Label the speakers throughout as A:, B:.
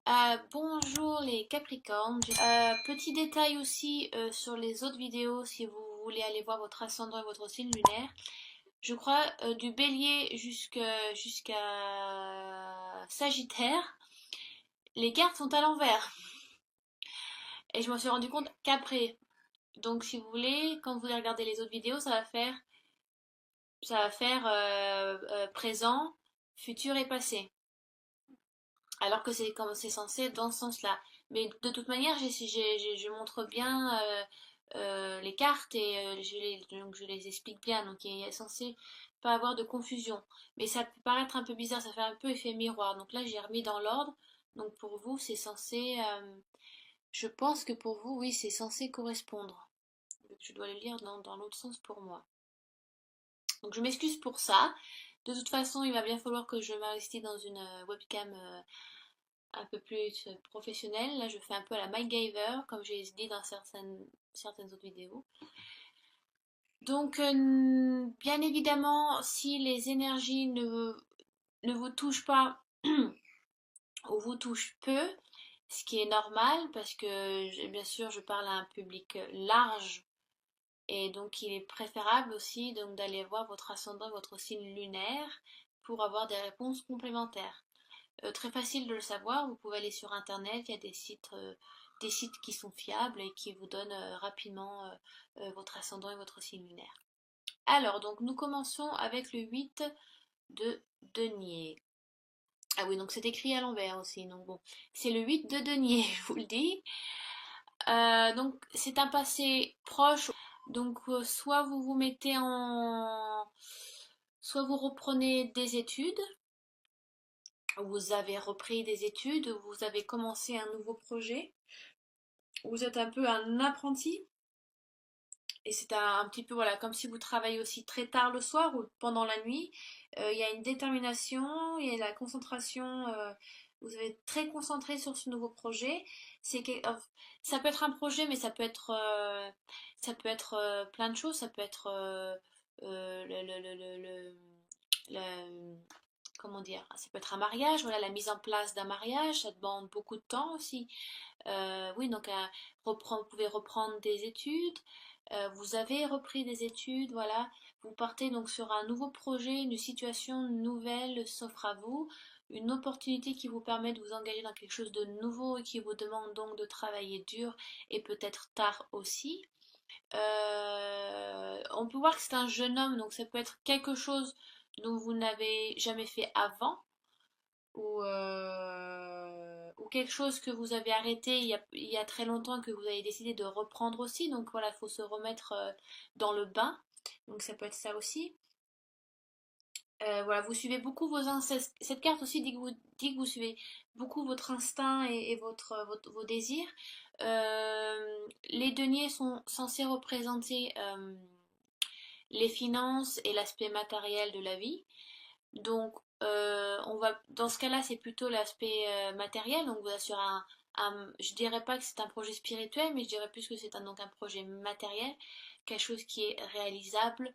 A: Bonjour les Capricornes. Petit détail aussi sur les autres vidéos si vous voulez aller voir votre ascendant et votre signe lunaire. Je crois du Bélier jusqu'à Sagittaire, les cartes sont à l'envers. Et je m'en suis rendu compte qu'après. Donc si vous voulez, quand vous allez regarder les autres vidéos, ça va faire présent, futur et passé. Alors que c'est comme c'est censé être dans ce sens-là. Mais de toute manière, je montre bien les cartes et donc je les explique bien. Donc il est censé pas avoir de confusion. Mais ça peut paraître un peu bizarre, ça fait un peu effet miroir. Donc là, j'ai remis dans l'ordre. Donc pour vous, c'est censé. Je pense que pour vous, oui, c'est censé correspondre. Je dois le lire dans l'autre sens pour moi. Donc je m'excuse pour ça. De toute façon, il va bien falloir que je m'investisse dans une webcam un peu plus professionnelle. Là, je fais un peu à la MacGyver, comme j'ai dit dans certaines autres vidéos. Donc, bien évidemment, si les énergies ne vous touchent pas ou vous touchent peu, ce qui est normal, parce que bien sûr, je parle à un public large, et donc il est préférable aussi donc d'aller voir votre ascendant, votre signe lunaire, pour avoir des réponses complémentaires. Très facile de le savoir, vous pouvez aller sur internet, il y a des sites qui sont fiables et qui vous donnent rapidement votre ascendant et votre signe lunaire. Alors, donc nous commençons avec le 8 de denier. Ah oui, donc c'est écrit à l'envers aussi, donc bon, c'est le 8 de denier, je vous le dis. Donc c'est un passé proche, donc soit vous vous mettez en... soit vous reprenez des études, vous avez repris des études, vous avez commencé un nouveau projet, vous êtes un peu un apprenti, et c'est un petit peu voilà, comme si vous travaillez aussi très tard le soir ou pendant la nuit. Il y a une détermination, il y a la concentration, vous êtes très concentré sur ce nouveau projet. Ça peut être un projet, mais ça peut être plein de choses, ça peut être le- comment dire, ça peut être un mariage, voilà, la mise en place d'un mariage, ça demande beaucoup de temps aussi. Oui, donc vous pouvez reprendre des études. Vous avez repris des études, voilà. Vous partez donc sur un nouveau projet, une situation nouvelle s'offre à vous, une opportunité qui vous permet de vous engager dans quelque chose de nouveau et qui vous demande donc de travailler dur et peut-être tard aussi. On peut voir que c'est un jeune homme, donc ça peut être quelque chose dont vous n'avez jamais fait avant ou quelque chose que vous avez arrêté il y a très longtemps que vous avez décidé de reprendre aussi. Donc voilà, il faut se remettre dans le bain. Donc ça peut être ça aussi. Voilà, vous suivez beaucoup vos instincts. Cette carte aussi dit que vous suivez beaucoup votre instinct et vos désirs. Les deniers sont censés représenter les finances et l'aspect matériel de la vie. Donc, dans ce cas-là, c'est plutôt l'aspect matériel. Donc, vous assure je dirais pas que c'est un projet spirituel, mais je dirais plus que c'est donc un projet matériel, quelque chose qui est réalisable.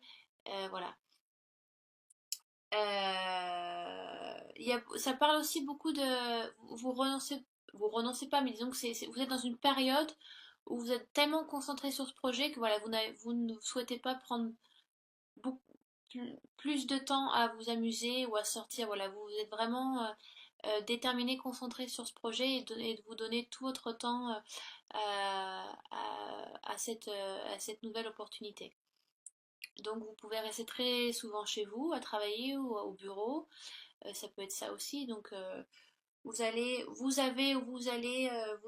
A: Voilà. Ça parle aussi beaucoup de, vous renoncez pas, mais disons que vous êtes dans une période où vous êtes tellement concentré sur ce projet que voilà, vous ne souhaitez pas prendre beaucoup plus de temps à vous amuser ou à sortir. Voilà, vous êtes vraiment déterminé, concentré sur ce projet et de vous donner tout votre temps à cette nouvelle opportunité. Donc vous pouvez rester très souvent chez vous, à travailler ou au bureau. Ça peut être ça aussi. Donc vous allez vous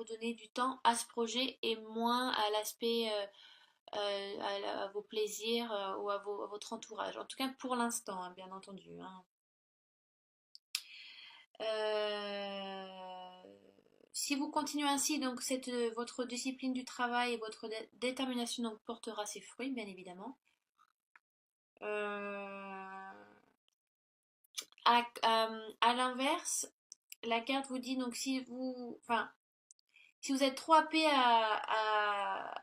A: donner du temps à ce projet et moins à l'aspect à vos plaisirs ou à votre entourage. En tout cas pour l'instant, hein, bien entendu. Hein. Euh, Si vous continuez ainsi, donc votre discipline du travail et votre détermination donc, portera ses fruits, bien évidemment. Euh, à l'inverse, la carte vous dit donc si vous êtes trop happé à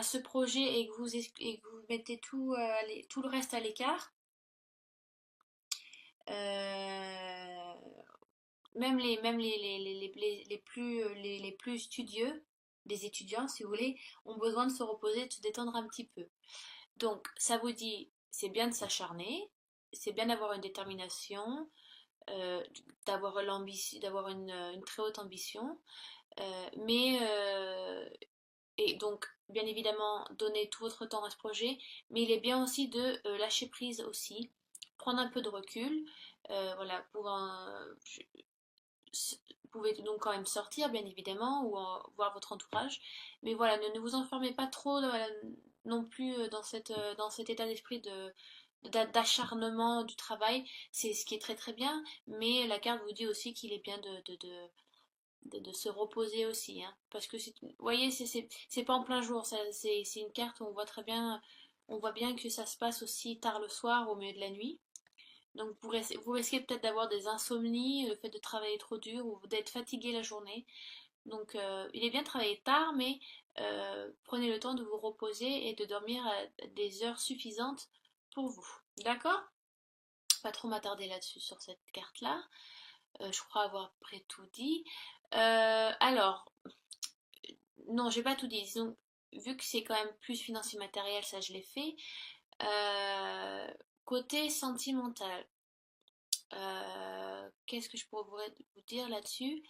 A: ce projet et que vous mettez tout le reste à l'écart, euh, même les plus studieux, des étudiants, si vous voulez, ont besoin de se reposer, de se détendre un petit peu. Donc, ça vous dit, c'est bien de s'acharner, c'est bien d'avoir une détermination, euh, d'avoir une très haute ambition, et donc, bien évidemment, donner tout votre temps à ce projet, mais il est bien aussi de lâcher prise aussi, prendre un peu de recul, voilà, vous pouvez donc quand même sortir, bien évidemment, ou voir votre entourage, mais voilà, ne vous enfermez pas trop non plus dans cet état d'esprit d'acharnement du travail, c'est ce qui est très très bien, mais la carte vous dit aussi qu'il est bien de se reposer aussi, hein, parce que vous voyez, c'est pas en plein jour, c'est une carte où on voit bien que ça se passe aussi tard le soir, au milieu de la nuit. Donc vous risquez peut-être d'avoir des insomnies, le fait de travailler trop dur ou d'être fatigué la journée. Donc il est bien de travailler tard, mais prenez le temps de vous reposer et de dormir à des heures suffisantes pour vous. D'accord? Pas trop m'attarder là-dessus sur cette carte-là. Je crois avoir à peu près tout dit. Alors, non, j'ai pas tout dit. Disons, vu que c'est quand même plus financier matériel, ça je l'ai fait. Euh, Côté sentimental, qu'est-ce que je pourrais vous dire là-dessus?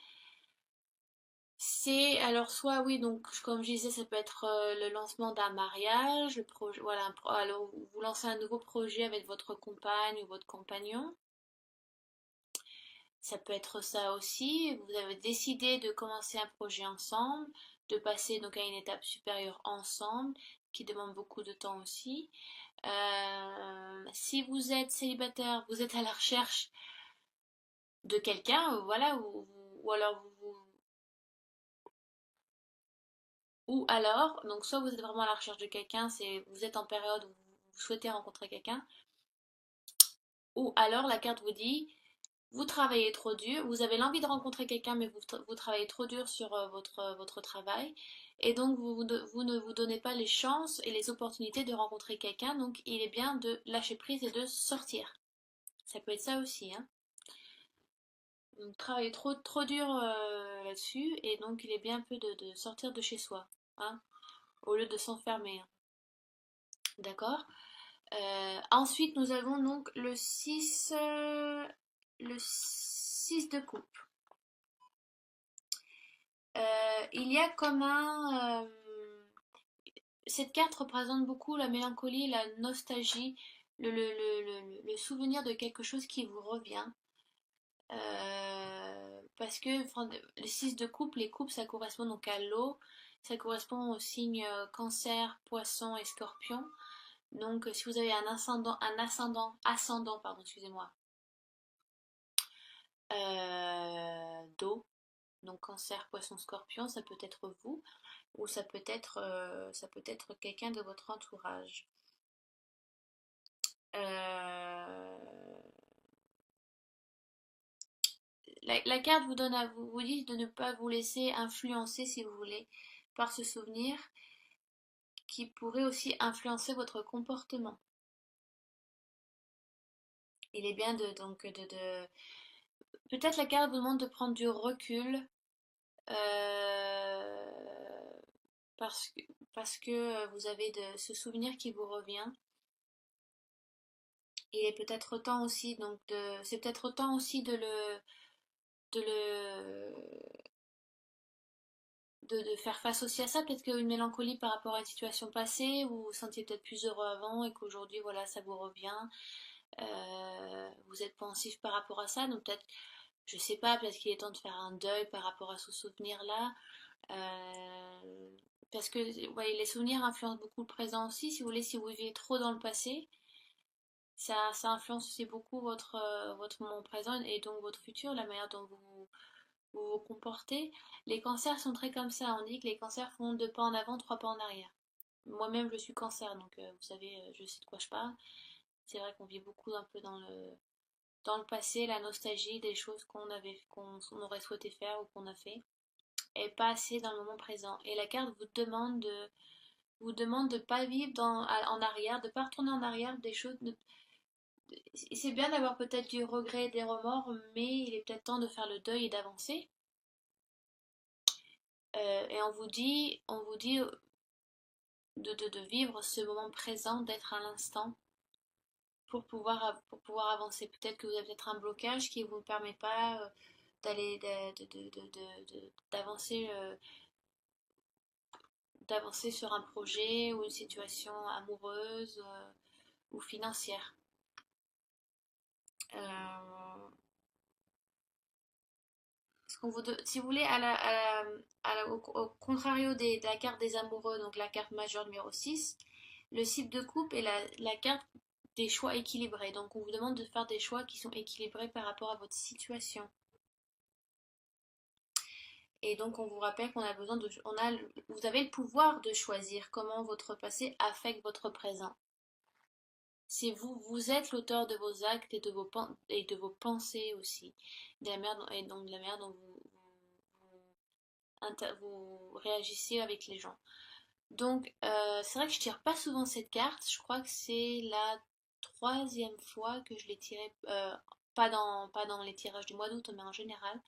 A: C'est alors soit oui, donc comme je disais, ça peut être le lancement d'un mariage, le projet, voilà, alors vous lancez un nouveau projet avec votre compagne ou votre compagnon. Ça peut être ça aussi. Vous avez décidé de commencer un projet ensemble, de passer donc à une étape supérieure ensemble, qui demande beaucoup de temps aussi. Si vous êtes célibataire, vous êtes à la recherche de quelqu'un, voilà, ou alors, donc soit vous êtes vraiment à la recherche de quelqu'un, c'est vous êtes en période où vous souhaitez rencontrer quelqu'un, ou alors la carte vous dit vous travaillez trop dur, vous avez l'envie de rencontrer quelqu'un, mais vous travaillez trop dur sur votre travail, et donc vous ne vous donnez pas les chances et les opportunités de rencontrer quelqu'un, donc il est bien de lâcher prise et de sortir. Ça peut être ça aussi, hein. Donc travailler trop dur là-dessus, et donc il est bien un peu de sortir de chez soi, hein, au lieu de s'enfermer, hein. D'accord? Ensuite, nous avons donc le 6 de coupe. Il y a comme cette carte représente beaucoup la mélancolie, la nostalgie, le souvenir de quelque chose qui vous revient. Parce que enfin, le 6 de coupe, les coupes, ça correspond donc à l'eau. Ça correspond aux signes cancer, poisson et scorpion. Donc, si vous avez ascendant, pardon, excusez-moi, d'eau, donc cancer, poisson, scorpion, ça peut être vous, ou ça peut être quelqu'un de votre entourage. Euh, la carte vous donne vous dit de ne pas vous laisser influencer, si vous voulez, par ce souvenir qui pourrait aussi influencer votre comportement. Il est bien peut-être la carte vous demande de prendre du recul euh, parce que, parce que vous avez ce souvenir qui vous revient. Il est peut-être temps aussi c'est peut-être temps aussi de le de faire face aussi à ça, peut-être qu'une mélancolie par rapport à une situation passée, où vous vous sentiez peut-être plus heureux avant et qu'aujourd'hui voilà ça vous revient. Vous êtes pensif par rapport à ça, donc peut-être, je sais pas, peut-être qu'il est temps de faire un deuil par rapport à ce souvenir-là. Parce que ouais, les souvenirs influencent beaucoup le présent aussi. Si vous voulez, si vous vivez trop dans le passé, ça influence aussi beaucoup votre moment présent et donc votre futur, la manière dont vous vous comportez. Les cancers sont très comme ça. On dit que les cancers font deux pas en avant, trois pas en arrière. Moi-même, je suis cancer, donc vous savez, je sais de quoi je parle. C'est vrai qu'on vit beaucoup un peu dans le passé, la nostalgie des choses qu'on aurait souhaité faire ou qu'on a fait, et pas assez dans le moment présent. Et la carte vous demande de pas vivre en arrière, de pas retourner en arrière des choses, c'est bien d'avoir peut-être du regret et des remords, mais il est peut-être temps de faire le deuil et d'avancer. Et on vous dit de vivre ce moment présent, d'être à l'instant pour pouvoir avancer. Peut-être que vous avez peut-être un blocage qui ne vous permet pas d'aller d'avancer d'avancer sur un projet ou une situation amoureuse ou financière. Euh, si vous voulez, au contrario de la carte des amoureux, donc la carte majeure numéro 6, le cycle de coupe est la carte des choix équilibrés. Donc on vous demande de faire des choix qui sont équilibrés par rapport à votre situation. Et donc on vous rappelle qu'on a besoin de, vous avez le pouvoir de choisir comment votre passé affecte votre présent. C'est vous, vous êtes l'auteur de vos actes et de vos pensées aussi, et donc de la manière dont vous réagissez avec les gens. Donc c'est vrai que je tire pas souvent cette carte. Je crois que c'est la troisième fois que je l'ai tirée, pas dans les tirages du mois d'août, mais en général.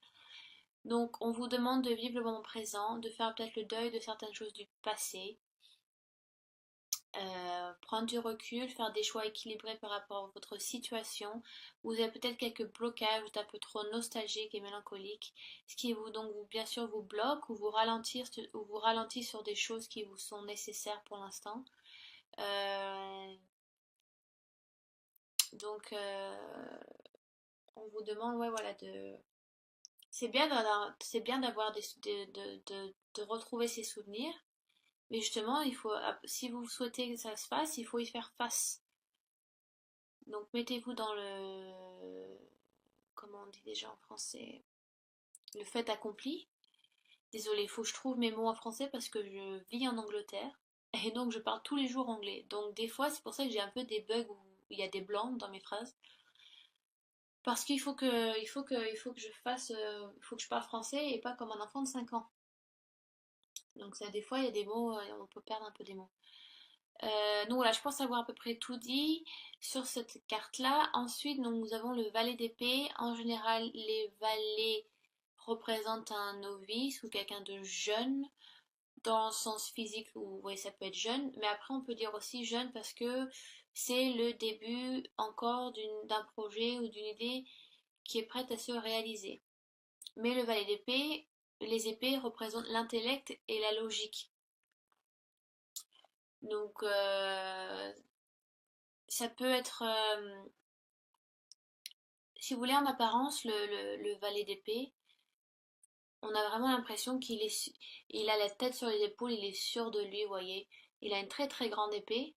A: Donc, on vous demande de vivre le moment présent, de faire peut-être le deuil de certaines choses du passé, prendre du recul, faire des choix équilibrés par rapport à votre situation. Vous avez peut-être quelques blocages, vous êtes un peu trop nostalgique et mélancolique, ce qui bien sûr vous bloque ou vous ralentit sur des choses qui vous sont nécessaires pour l'instant. Euh, donc, on vous demande, ouais, voilà, c'est bien d'avoir de retrouver ses souvenirs. Mais justement, si vous souhaitez que ça se fasse, il faut y faire face. Donc mettez-vous dans comment on dit déjà en français, le fait accompli. Désolée, il faut que je trouve mes mots en français parce que je vis en Angleterre et donc je parle tous les jours anglais. Donc des fois, c'est pour ça que j'ai un peu des bugs où il y a des blancs dans mes phrases. Parce qu'il faut que je fasse, il faut que je parle français et pas comme un enfant de 5 ans. Donc ça, des fois, il y a des mots, on peut perdre un peu des mots. Donc voilà, je pense avoir à peu près tout dit sur cette carte-là. Ensuite, donc, nous avons le valet d'épée. En général, les valets représentent un novice ou quelqu'un de jeune, dans le sens physique où oui, ça peut être jeune. Mais après, on peut dire aussi jeune parce que c'est le début encore d'un projet ou d'une idée qui est prête à se réaliser. Mais le valet d'épée, les épées représentent l'intellect et la logique. Donc, ça peut être, si vous voulez, en apparence, le valet d'épée, on a vraiment l'impression il a la tête sur les épaules, il est sûr de lui, vous voyez. Il a une très très grande épée.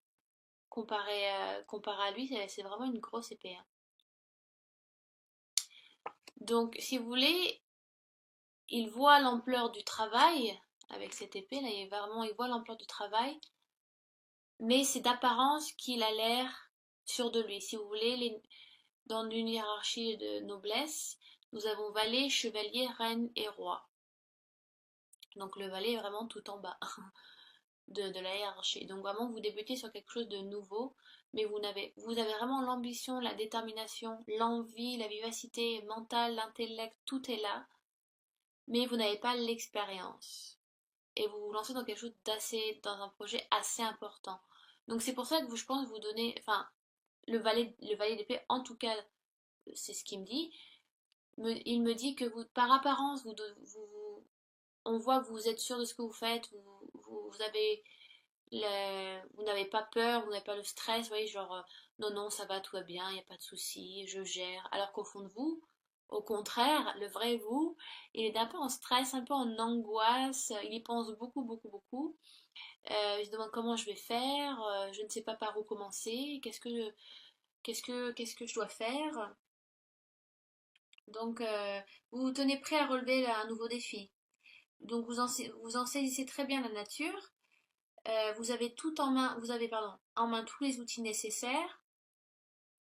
A: Comparé à lui, c'est vraiment une grosse épée, hein. Donc, si vous voulez, il voit l'ampleur du travail avec cette épée, là, il voit l'ampleur du travail, mais c'est d'apparence qu'il a l'air sûr de lui. Si vous voulez, dans une hiérarchie de noblesse, nous avons valet, chevalier, reine et roi. Donc le valet est vraiment tout en bas de la hiérarchie. Donc vraiment, vous débutez sur quelque chose de nouveau, mais vous avez vraiment l'ambition, la détermination, l'envie, la vivacité mentale, l'intellect, tout est là, mais vous n'avez pas l'expérience. Et vous vous lancez dans un projet assez important. Donc c'est pour ça que je pense vous donner, enfin, le valet d'épée, en tout cas, c'est ce qu'il me dit. Il me dit que par apparence, on voit que vous êtes sûr de ce que vous faites, vous n'avez pas peur, vous n'avez pas le stress, vous voyez, genre, non, non, ça va, tout va bien, il n'y a pas de souci, je gère. Alors qu'au fond de vous, au contraire, le vrai vous, il est un peu en stress, un peu en angoisse, il y pense beaucoup, beaucoup, beaucoup. Il se demande comment je vais faire, je ne sais pas par où commencer, qu'est-ce que je dois faire. Donc, vous vous tenez prêt à relever un nouveau défi. Donc, vous en saisissez très bien la nature. Vous avez en main tous les outils nécessaires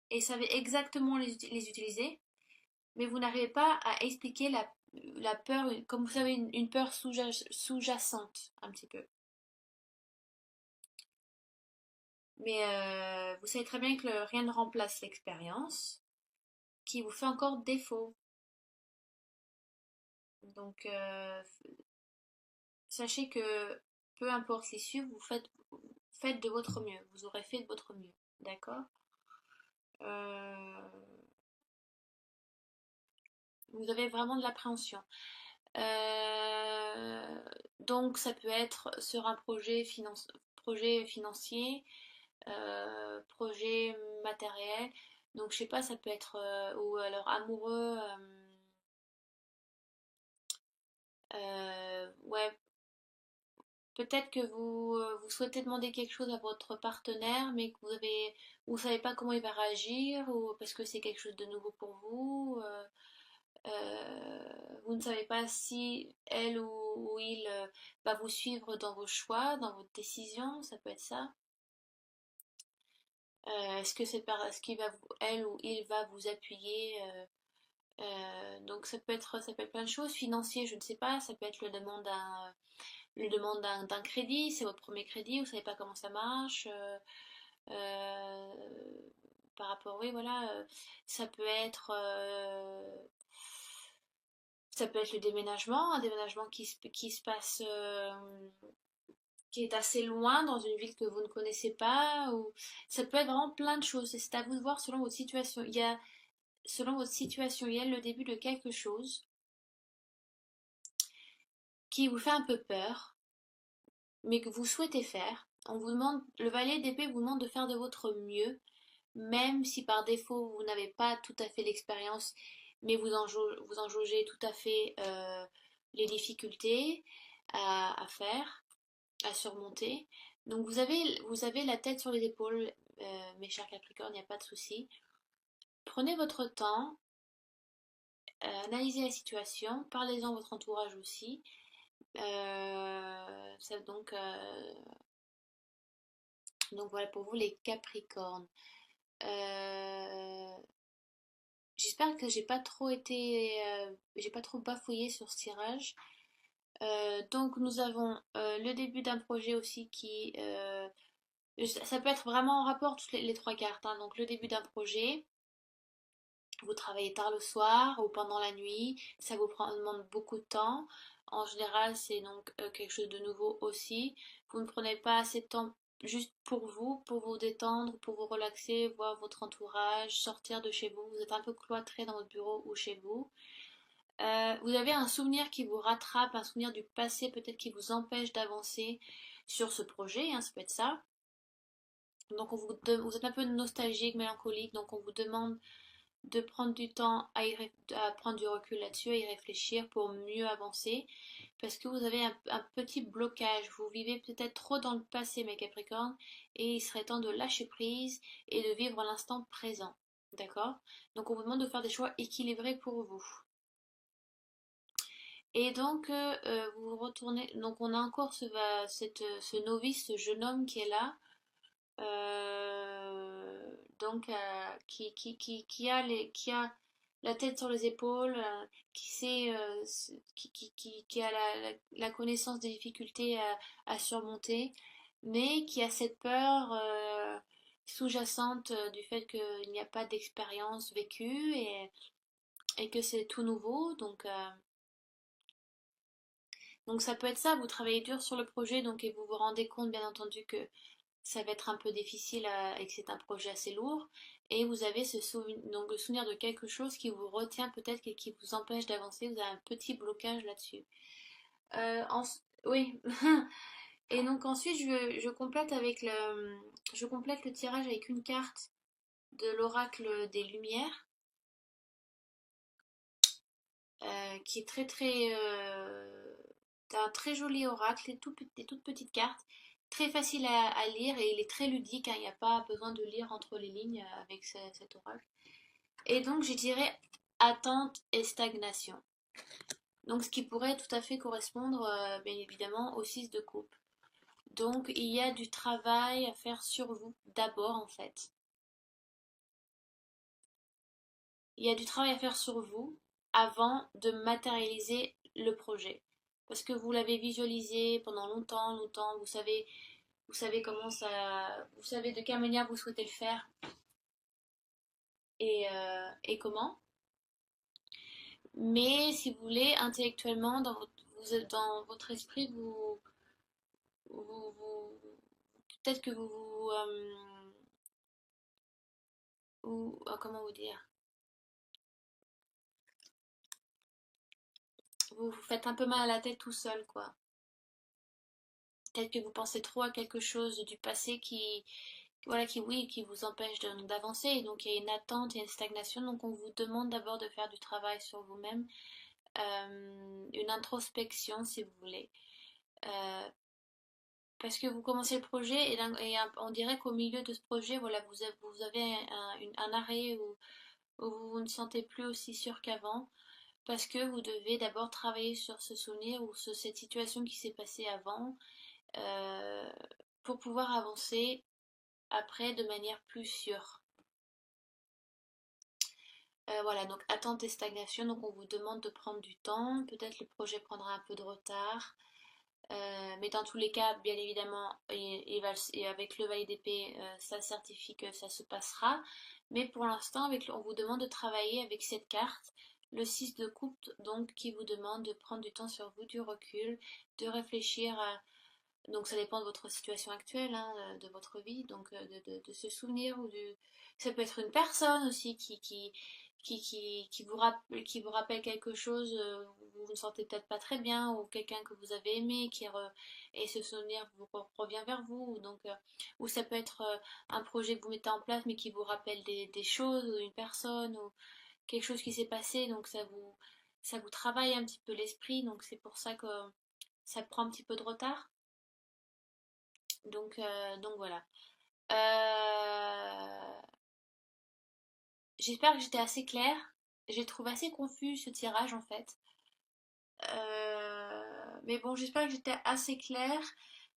A: et savez exactement les utiliser, mais vous n'arrivez pas à expliquer la peur, comme vous savez, une peur sous-jacente, un petit peu. Mais vous savez très bien que rien ne remplace l'expérience qui vous fait encore défaut. Donc, sachez que peu importe l'issue, faites de votre mieux. Vous aurez fait de votre mieux. D'accord? Euh, vous avez vraiment de l'appréhension. Euh, donc, ça peut être sur un projet financier, projet matériel. Donc, je sais pas, ça peut être ou alors amoureux. Ouais, peut-être que vous souhaitez demander quelque chose à votre partenaire, mais que vous savez pas comment il va réagir, ou parce que c'est quelque chose de nouveau pour vous. Vous ne savez pas si elle ou il va vous suivre dans vos choix, dans votre décision, ça peut être ça. Est-ce qu'il va elle ou il va vous appuyer donc ça peut être plein de choses. Financier, je ne sais pas, ça peut être le demande d'un crédit, c'est votre premier crédit, vous savez pas comment ça marche. Euh, par rapport, oui, voilà, ça peut être ça peut être le déménagement, un déménagement qui se passe, qui est assez loin dans une ville que vous ne connaissez pas, ou ça peut être vraiment plein de choses. C'est à vous de voir selon votre situation. Selon votre situation, il y a le début de quelque chose qui vous fait un peu peur, mais que vous souhaitez faire. On vous demande, le valet d'épée vous demande de faire de votre mieux, même si par défaut vous n'avez pas tout à fait l'expérience, mais vous en jaugez tout à fait les difficultés à faire, à surmonter. Donc vous avez la tête sur les épaules, mes chers Capricornes, il n'y a pas de souci. Prenez votre temps, analysez la situation, parlez-en à votre entourage aussi. Ça, donc voilà pour vous les Capricornes. Euh, J'espère que j'ai pas trop bafouillé sur ce tirage. Donc nous avons le début d'un projet aussi ça peut être vraiment en rapport toutes les trois cartes, hein. Donc le début d'un projet, vous travaillez tard le soir ou pendant la nuit, demande beaucoup de temps. En général, c'est donc quelque chose de nouveau aussi. Vous ne prenez pas assez de temps juste pour vous détendre, pour vous relaxer, voir votre entourage, sortir de chez vous. Vous êtes un peu cloîtré dans votre bureau ou chez vous. Vous avez un souvenir qui vous rattrape, un souvenir du passé peut-être qui vous empêche d'avancer sur ce projet, hein, ça peut être ça. Donc vous êtes un peu nostalgique, mélancolique, donc on vous demande de prendre du temps à prendre du recul là-dessus, à y réfléchir pour mieux avancer, parce que vous avez un petit blocage. Vous vivez peut-être trop dans le passé, mes Capricornes, et il serait temps de lâcher prise et de vivre l'instant présent. D'accord? Donc on vous demande de faire des choix équilibrés pour vous. Et donc vous retournez. Donc on a encore ce novice, ce jeune homme qui est là. Donc qui a la tête sur les épaules, qui sait, qui a la connaissance des difficultés à surmonter, mais qui a cette peur sous-jacente du fait qu'il n'y a pas d'expérience vécue et que c'est tout nouveau. Donc ça peut être ça, vous travaillez dur sur le projet, donc et vous vous rendez compte bien entendu que ça va être un peu difficile et que c'est un projet assez lourd. Et vous avez donc le souvenir de quelque chose qui vous retient peut-être et qui vous empêche d'avancer. Vous avez un petit blocage là-dessus. Oui. Et donc ensuite, je complète le tirage avec une carte de l'oracle des Lumières, qui est un très joli oracle, des toutes petites cartes, très facile à lire et il est très ludique, hein, il n'y a pas besoin de lire entre les lignes avec cet oracle. Et donc je dirais attente et stagnation. Donc ce qui pourrait tout à fait correspondre bien évidemment au 6 de coupe. Donc il y a du travail à faire sur vous d'abord en fait. Il y a du travail à faire sur vous avant de matérialiser le projet. Parce que vous l'avez visualisé pendant longtemps, longtemps, vous savez, vous savez comment ça, vous savez de quelle manière vous souhaitez le faire et comment. Mais si vous voulez, intellectuellement, dans votre esprit, peut-être que comment vous dire, vous faites un peu mal à la tête tout seul, quoi. Peut-être que vous pensez trop à quelque chose du passé voilà, oui, qui vous empêche d'avancer. Et donc il y a une attente, il y a une stagnation. Donc on vous demande d'abord de faire du travail sur vous-même, une introspection si vous voulez. Euh, Parce que vous commencez le projet on dirait qu'au milieu de ce projet, voilà, vous avez un arrêt où vous ne sentez plus aussi sûr qu'avant. Parce que vous devez d'abord travailler sur ce souvenir ou sur cette situation qui s'est passée avant euh, pour pouvoir avancer après de manière plus sûre. Voilà, donc attente et stagnation, donc on vous demande de prendre du temps, peut-être le projet prendra un peu de retard, mais dans tous les cas, bien évidemment, et avec le vaille d'épée, ça certifie que ça se passera, mais pour l'instant, on vous demande de travailler avec cette carte, le 6 de coupe, donc qui vous demande de prendre du temps sur vous, du recul, de réfléchir à... Donc ça dépend de votre situation actuelle, hein, de votre vie, donc de se souvenir ou du... Ça peut être une personne aussi qui vous rappelle quelque chose où vous ne sentez peut-être pas très bien, ou quelqu'un que vous avez aimé et ce souvenir revient vers vous. Ou ça peut être un projet que vous mettez en place mais qui vous rappelle des choses ou une personne ou quelque chose qui s'est passé, donc ça vous travaille un petit peu l'esprit, donc c'est pour ça que ça prend un petit peu de retard. Donc voilà. Euh, J'espère que j'étais assez claire. J'ai trouvé assez confus ce tirage en fait. Mais bon, j'espère que j'étais assez claire,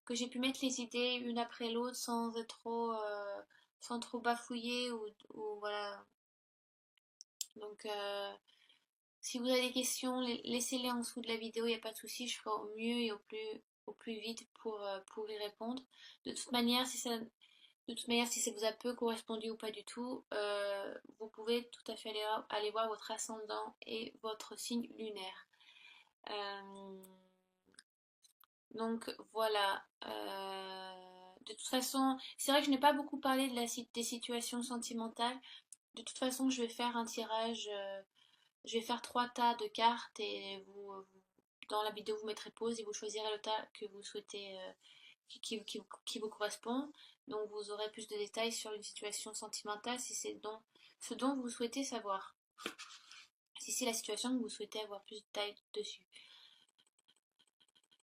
A: que j'ai pu mettre les idées une après l'autre sans trop bafouiller ou voilà. Donc, si vous avez des questions, laissez-les en dessous de la vidéo, il n'y a pas de souci, je ferai au mieux et au plus vite pour y répondre. De toute manière, si ça vous a peu correspondu ou pas du tout, vous pouvez tout à fait aller voir votre ascendant et votre signe lunaire. Euh, donc voilà. De toute façon, c'est vrai que je n'ai pas beaucoup parlé des situations sentimentales. De toute façon, je vais faire un tirage. Je vais faire 3 tas de cartes et dans la vidéo, vous mettrez pause et vous choisirez le tas que vous souhaitez, qui vous correspond. Donc vous aurez plus de détails sur une situation sentimentale si c'est ce dont vous souhaitez savoir. Si c'est la situation que vous souhaitez avoir plus de détails dessus.